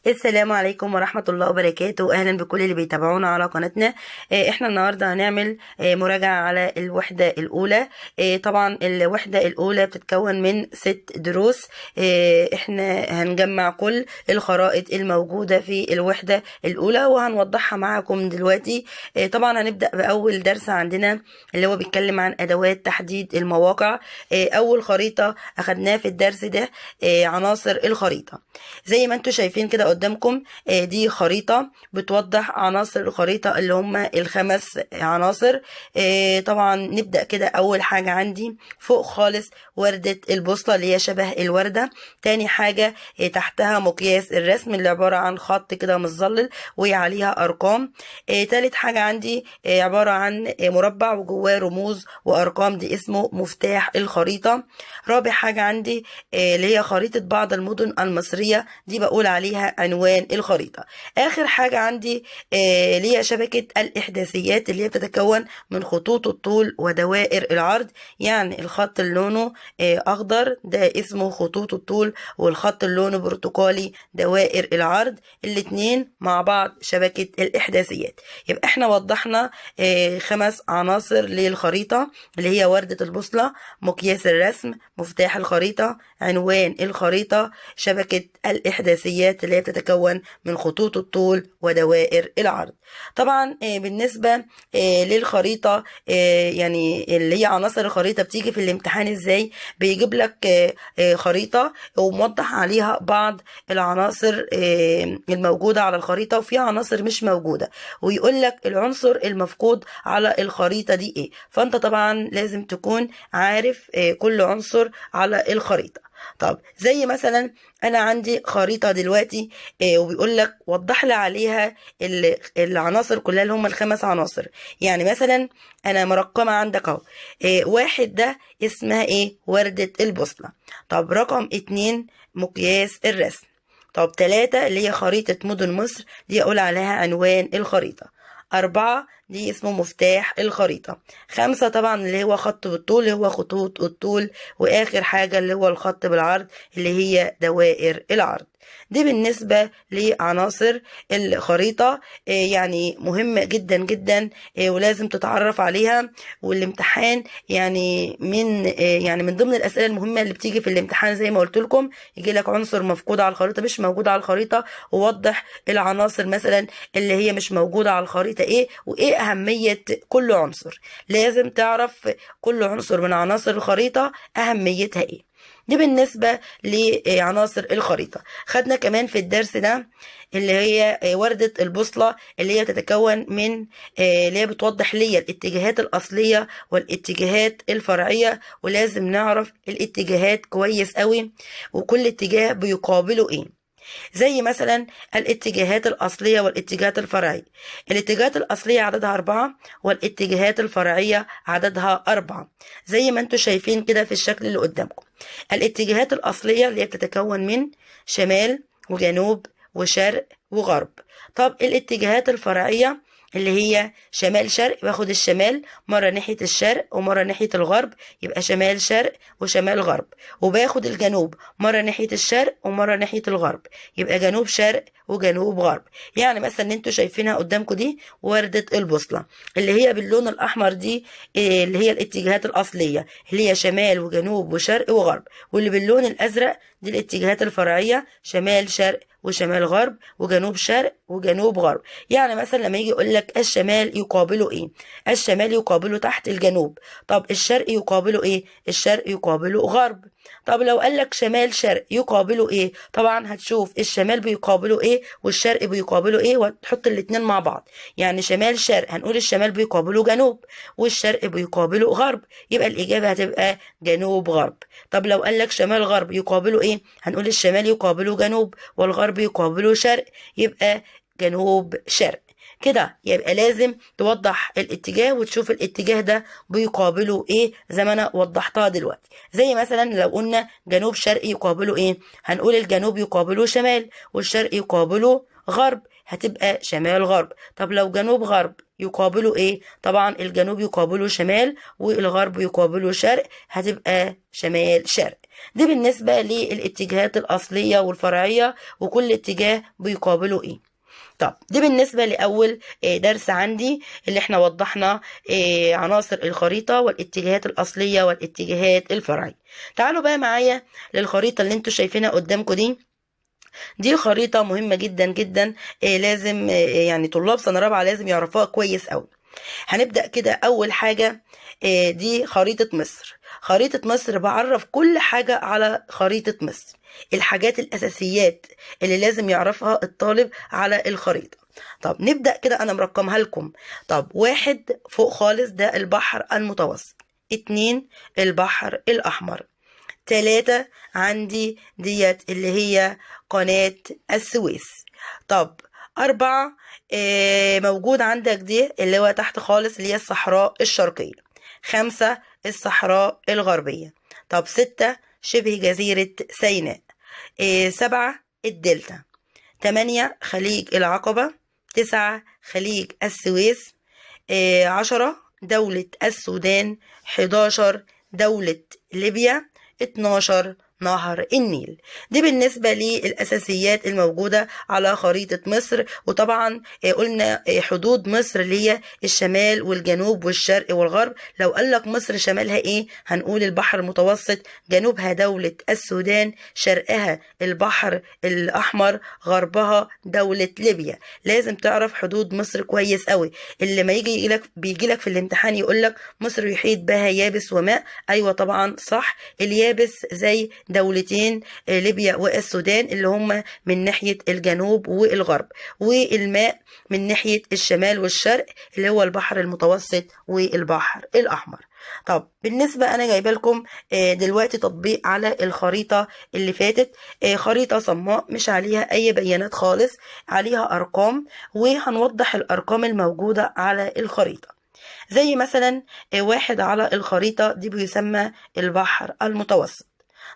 السلام عليكم ورحمة الله وبركاته. أهلا بكل اللي بيتابعونا على قناتنا. احنا النهاردة هنعمل مراجعة على الوحدة الأولى. طبعا الوحدة الأولى بتتكون من 6 دروس. احنا هنجمع كل الخرائط الموجودة في الوحدة الأولى وهنوضحها معكم دلوقتي. طبعا هنبدأ بأول درس عندنا اللي هو بيتكلم عن أدوات تحديد المواقع. أول خريطة أخدناها في الدرس ده عناصر الخريطة. زي ما انتم شايفين كده قدامكم، دي خريطة بتوضح عناصر الخريطة اللي هم ال5 عناصر. طبعا نبدأ كده. أول حاجة عندي فوق خالص وردة البوصلة اللي هي شبه الوردة. تاني حاجة تحتها مقياس الرسم اللي عبارة عن خط كده متظلل وعليها أرقام. تالت حاجة عندي عبارة عن مربع وجواه رموز وأرقام، دي اسمه مفتاح الخريطة. رابع حاجة عندي اللي هي خريطة بعض المدن المصرية، دي بقول عليها عنوان الخريطة. آخر حاجة عندي اللي هي شبكة الإحداثيات اللي هي بتتكون من خطوط الطول ودوائر العرض. يعني الخط اللي لونه أخضر ده اسمه خطوط الطول، والخط اللي لونه برتقالي دوائر العرض. الاتنين مع بعض شبكة الإحداثيات. يبقى احنا وضحنا 5 عناصر للخريطة اللي هي وردة البوصلة، مقياس الرسم، مفتاح الخريطة، عنوان الخريطة، شبكة الإحداثيات اللي هي بتتكون من خطوط الطول ودوائر العرض. طبعا بالنسبة للخريطة، يعني اللي هي عناصر الخريطة بتيجي في الامتحان ازاي؟ بيجيب لك خريطة وموضح عليها بعض العناصر الموجودة على الخريطة، وفي عناصر مش موجودة، ويقول لك العنصر المفقود على الخريطة دي ايه. فانت طبعا لازم تكون عارف كل عنصر على الخريطة. طب زي مثلا انا عندي خريطة دلوقتي وبيقول لك وضح لي عليها العناصر كلها اللي هم ال5 عناصر. يعني مثلا انا مرقمة عندك اهو. 1 ده اسمها ايه؟ وردة البوصلة. طب رقم 2 مقياس الرسم. طب 3 اللي هي خريطة مدن مصر، دي اقول عليها عنوان الخريطة. 4 دي اسمه مفتاح الخريطة. 5 طبعا اللي هو خط بالطول اللي هو خطوط الطول. واخر حاجة اللي هو الخط بالعرض اللي هي دوائر العرض. دي بالنسبة لعناصر الخريطة. يعني مهمة جدا جدا، ولازم تتعرف عليها. والامتحان يعني من ضمن الأسئلة المهمة اللي بتيجي في الامتحان زي ما قلت لكم، يجي لك عنصر مفقود على الخريطة مش موجود على الخريطة، ووضح العناصر مثلا اللي هي مش موجودة على الخريطة ايه، وايه أهمية كل عنصر. لازم تعرف كل عنصر من عناصر الخريطة أهميتها ايه. دي بالنسبة لعناصر الخريطة. خدنا كمان في الدرس ده اللي هي وردة البوصلة اللي هي تتكون من اللي هي بتوضح لي الاتجاهات الأصلية والاتجاهات الفرعية، ولازم نعرف الاتجاهات كويس قوي وكل اتجاه بيقابله ايه. زي مثلا الاتجاهات الأصلية والاتجاهات الفرعية. الاتجاهات الأصلية عددها 4 والاتجاهات الفرعية عددها 4، زي ما انتم شايفين كده في الشكل اللي قدامكم. الاتجاهات الأصلية اللي هي بتتكون من شمال وجنوب وشرق وغرب. طب الاتجاهات الفرعية اللي هي شمال شرق، باخد الشمال مرة ناحية الشرق ومرة ناحية الغرب، يبقى شمال شرق وشمال غرب. وباخد الجنوب مرة ناحية الشرق ومرة ناحية الغرب، يبقى جنوب شرق وجنوب غرب. يعني مثلا اللي انتوا شايفينها قدامكم دي وردة البوصلة اللي هي باللون الأحمر، دي اللي هي الاتجاهات الأصلية اللي هي شمال وجنوب وشرق وغرب. واللي باللون الأزرق دي الاتجاهات الفرعية، شمال شرق وشمال غرب وجنوب شرق وجنوب غرب. يعني مثلا لما يجي يقول لك الشمال يقابله ايه؟ الشمال يقابله تحت الجنوب. طب الشرق يقابله ايه؟ الشرق يقابله غرب. طب لو قال لك شمال شرق يقابله ايه؟ طبعا هتشوف الشمال بيقابله ايه والشرق بيقابله ايه وتحط الاتنين مع بعض. يعني شمال شرق هنقول الشمال بيقابله جنوب والشرق بيقابله غرب، يبقى الإجابة هتبقى جنوب غرب. طب لو قال لك شمال غرب يقابله ايه؟ هنقول الشمال يقابله جنوب والغرب يقابله شرق، يبقى جنوب شرق. كده يبقى لازم توضح الاتجاه وتشوف الاتجاه ده بيقابله ايه زي ما انا وضحتها دلوقتي. زي مثلا لو قلنا جنوب شرق يقابله ايه، هنقول الجنوب يقابله شمال والشرق يقابله غرب، هتبقى شمال غرب. طب لو جنوب غرب يقابله ايه؟ طبعا الجنوب يقابله شمال والغرب يقابله شرق، هتبقى شمال شرق. دي بالنسبة للاتجاهات الأصلية والفرعية، وكل اتجاه بيقابله ايه. طب دي بالنسبة لأول درس عندي، اللي احنا وضحنا عناصر الخريطة والاتجاهات الأصلية والاتجاهات الفرعية. تعالوا بقى معايا للخريطة اللي انتوا شايفينها قدامكم دي خريطة مهمة جدا جدا، لازم يعني طلاب سنة رابعة لازم يعرفوها كويس أوي. هنبدأ كده أول حاجة، دي خريطة مصر. خريطة مصر بعرف كل حاجة على خريطة مصر، الحاجات الأساسيات اللي لازم يعرفها الطالب على الخريطة. طب نبدأ كده، أنا مرقمها لكم. طب 1 فوق خالص ده البحر المتوسط، 2 البحر الأحمر، 3 عندي ديت اللي هي قناة السويس. طب 4 موجود عندك دي اللي هو تحت خالص اللي هي الصحراء الشرقية. 5 الصحراء الغربية. طب 6 شبه جزيرة سيناء. 7 الدلتا. 8 خليج العقبة. 9 خليج السويس. 10 دولة السودان. 11 دولة ليبيا. 12 نهر النيل. دي بالنسبة للأساسيات الموجودة على خريطة مصر. وطبعا قلنا حدود مصر اللي هي الشمال والجنوب والشرق والغرب. لو قالك مصر شمالها ايه هنقول البحر المتوسط، جنوبها دولة السودان، شرقها البحر الأحمر، غربها دولة ليبيا. لازم تعرف حدود مصر كويس قوي. اللي ما بيجيلك في الامتحان يقولك مصر يحيط بها يابس وماء. ايوه طبعا صح، اليابس زي دولتين ليبيا والسودان اللي هم من ناحية الجنوب والغرب، والماء من ناحية الشمال والشرق اللي هو البحر المتوسط والبحر الأحمر. طب بالنسبة أنا جايبه لكم دلوقتي تطبيق على الخريطة اللي فاتت. خريطة صماء مش عليها أي بيانات خالص، عليها أرقام، وهنوضح الأرقام الموجودة على الخريطة. زي مثلا 1 على الخريطة دي بيسمى البحر المتوسط.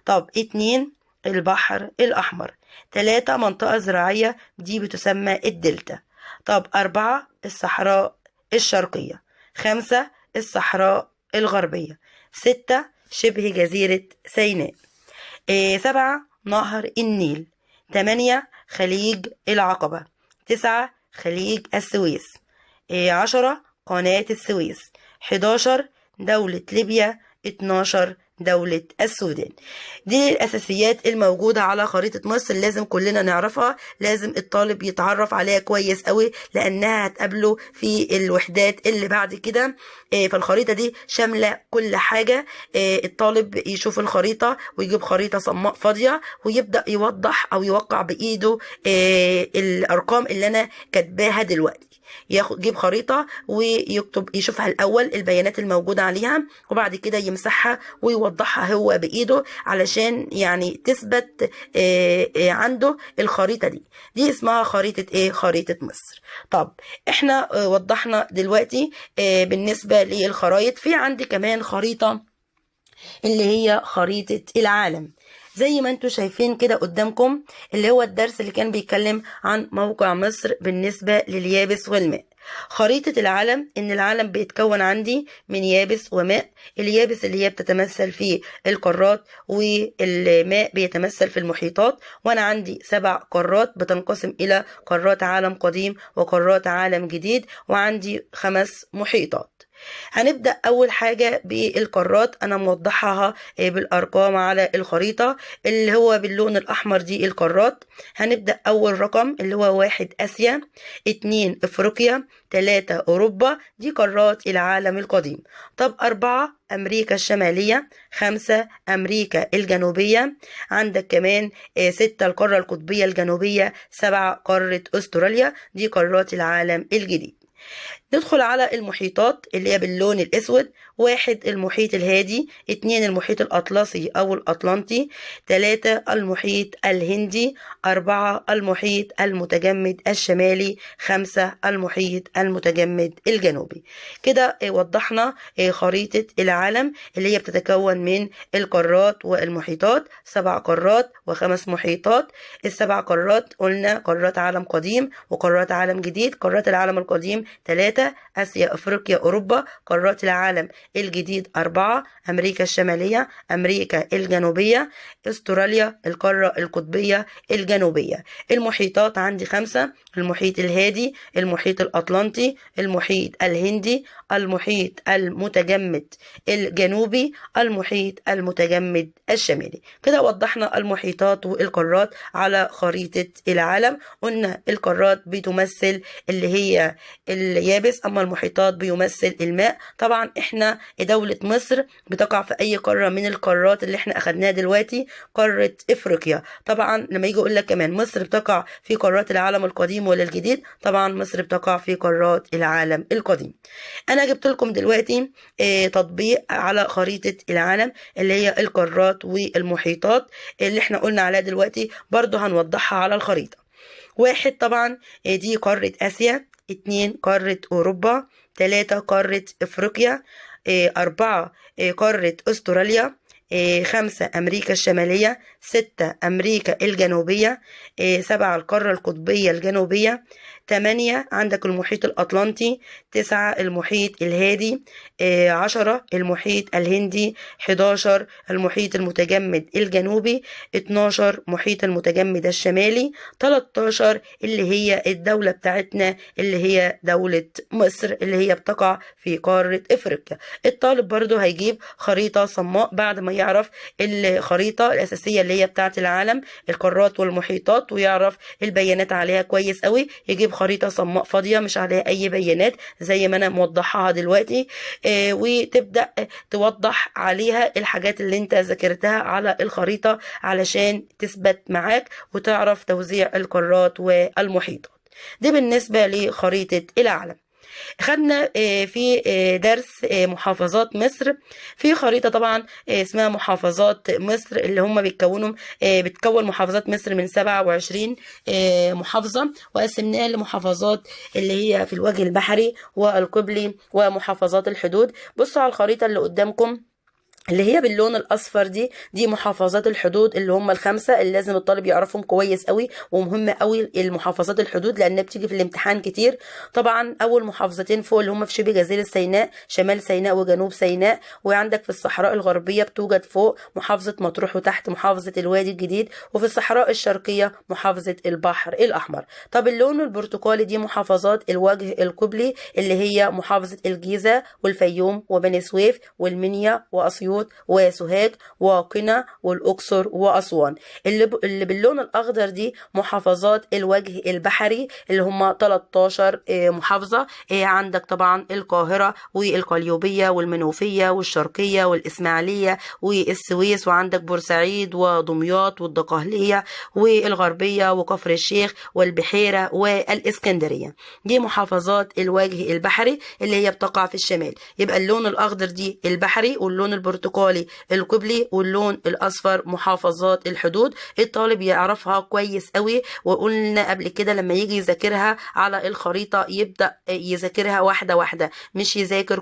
طب 2 البحر الأحمر. 3 منطقة زراعية دي بتسمى الدلتا. طب 4 الصحراء الشرقية. 5 الصحراء الغربية. 6 شبه جزيرة سيناء. 7 نهر النيل. 8 خليج العقبة. 9 خليج السويس. 10 قناة السويس. 11 دولة ليبيا. 12 دولة السودان. دي الأساسيات الموجودة على خريطة مصر، لازم كلنا نعرفها، لازم الطالب يتعرف عليها كويس قوي لأنها هتقابله في الوحدات اللي بعد كده. فالخريطة دي شاملة كل حاجة. الطالب يشوف الخريطة ويجيب خريطة صماء فاضية ويبدأ يوضح أو يوقع بإيده الأرقام اللي أنا كاتباها دلوقتي. يجيب خريطة ويكتب، يشوفها الأول البيانات الموجودة عليها، وبعد كده يمسحها ويوضحها هو بإيده علشان يعني تثبت عنده الخريطة دي اسمها خريطة ايه؟ خريطة مصر. طب احنا وضحنا دلوقتي بالنسبة للخرايط. في عندي كمان خريطة اللي هي خريطة العالم، زي ما انتوا شايفين كده قدامكم، اللي هو الدرس اللي كان بيتكلم عن موقع مصر بالنسبة لليابس والماء. خريطة العالم ان العالم بيتكون عندي من يابس وماء. اليابس اللي هي بتتمثل في القارات، والماء بيتمثل في المحيطات. وانا عندي 7 قارات بتنقسم الى قارات عالم قديم وقارات عالم جديد، وعندي 5 محيطات. هنبدأ أول حاجة بالقارات، أنا موضحها بالأرقام على الخريطة اللي هو باللون الأحمر دي القارات. هنبدأ أول رقم اللي هو 1 آسيا، 2 أفريقيا، 3 أوروبا، دي قارات العالم القديم. طب 4 أمريكا الشمالية، 5 أمريكا الجنوبية، عندك كمان 6 القارة القطبية الجنوبية، 7 قارة أستراليا، دي قارات العالم الجديد. ندخل على المحيطات اللي هي باللون الأسود. 1 المحيط الهادي، 2 المحيط الأطلسي أو الأطلنطي، 3 المحيط الهندي، 4 المحيط المتجمد الشمالي، 5 المحيط المتجمد الجنوبي. كده وضحنا خريطة العالم اللي هي بتتكون من القارات والمحيطات، 7 قارات و5 محيطات. ال7 قارات قلنا قارات عالم قديم وقارات عالم جديد. قارات العالم القديم 3 آسيا أفريقيا أوروبا. قارات العالم الجديد 4 أمريكا الشمالية أمريكا الجنوبية أستراليا القارة القطبية الجنوبية. المحيطات عندي 5 المحيط الهادي المحيط الأطلنطي المحيط الهندي المحيط المتجمد الجنوبي المحيط المتجمد الشمالي. كده وضحنا المحيطات والقارات على خريطة العالم. قلنا القارات بتمثل اللي هي اليابس، أما المحيطات بيمثل الماء. طبعا احنا دولة مصر بتقع في أي قارة من القارات اللي احنا أخدناها دلوقتي. قارة إفريقيا طبعا لما يجي يقول لك كمان مصر بتقع في قارات العالم القديم ولا الجديد، طبعا مصر بتقع في قارات العالم القديم. أنا جبت لكم دلوقتي تطبيق على خريطة العالم اللي هي القارات والمحيطات اللي احنا قلنا عليها دلوقتي، برضو هنوضحها على الخريطة. 1 طبعا دي قارة آسيا، 2 قارة أوروبا، 3 قارة إفريقيا، 4 قارة أستراليا، 5 أمريكا الشمالية، 6 أمريكا الجنوبية، 7 القارة القطبية الجنوبية، 8 عندك المحيط الأطلنطي، 9 المحيط الهادي، 10 المحيط الهندي، 11 المحيط المتجمد الجنوبي، 12 محيط المتجمد الشمالي، 13 اللي هي الدولة بتاعتنا اللي هي دولة مصر اللي هي بتقع في قارة إفريقيا. الطالب برضو هيجيب خريطة صماء بعد ما يعرف الخريطة الأساسية اللي هي بتاعت العالم القارات والمحيطات ويعرف البيانات عليها كويس قوي، يجيب خريطة صماء فاضية مش عليها أي بيانات زي ما أنا موضحها دلوقتي، وتبدأ توضح عليها الحاجات اللي انت ذاكرتها على الخريطة علشان تثبت معاك وتعرف توزيع القارات والمحيطات. دي بالنسبة لخريطة العالم. خدنا في درس محافظات مصر في خريطة طبعا اسمها محافظات مصر اللي هم بتكون محافظات مصر من 27 محافظة، وقسمناها لمحافظات اللي هي في الوجه البحري والقبلي ومحافظات الحدود. بصوا على الخريطة اللي قدامكم اللي هي باللون الاصفر دي محافظات الحدود اللي هم ال5 اللي لازم الطالب يعرفهم كويس قوي، ومهم قوي المحافظات الحدود لانها بتيجي في الامتحان كتير. طبعا اول محافظتين فوق اللي هم في شبه جزيره سيناء شمال سيناء وجنوب سيناء، وعندك في الصحراء الغربيه بتوجد فوق محافظه مطروح وتحت محافظه الوادي الجديد، وفي الصحراء الشرقيه محافظه البحر الاحمر. طب اللون البرتقالي دي محافظات الوجه القبلي اللي هي محافظه الجيزه والفيوم وبني سويف والمنيا واسيوط وسوهاج وقنا والأقصر وأسوان. اللي باللون الأخضر دي محافظات الوجه البحري اللي هم 13 محافظة. عندك طبعا القاهرة والقليوبية والمنوفية والشرقية والإسماعيلية والسويس، وعندك بورسعيد ودمياط والدقهلية والغربية وكفر الشيخ والبحيرة والإسكندرية. دي محافظات الوجه البحري اللي هي بتقع في الشمال. يبقى اللون الأخضر دي البحري، واللون البرتقالي القبلي، واللون الاصفر محافظات الحدود. الطالب يعرفها كويس قوي، وقلنا قبل كده لما يجي يذاكرها على الخريطة يبدأ يذاكرها واحدة واحدة، مش يذاكر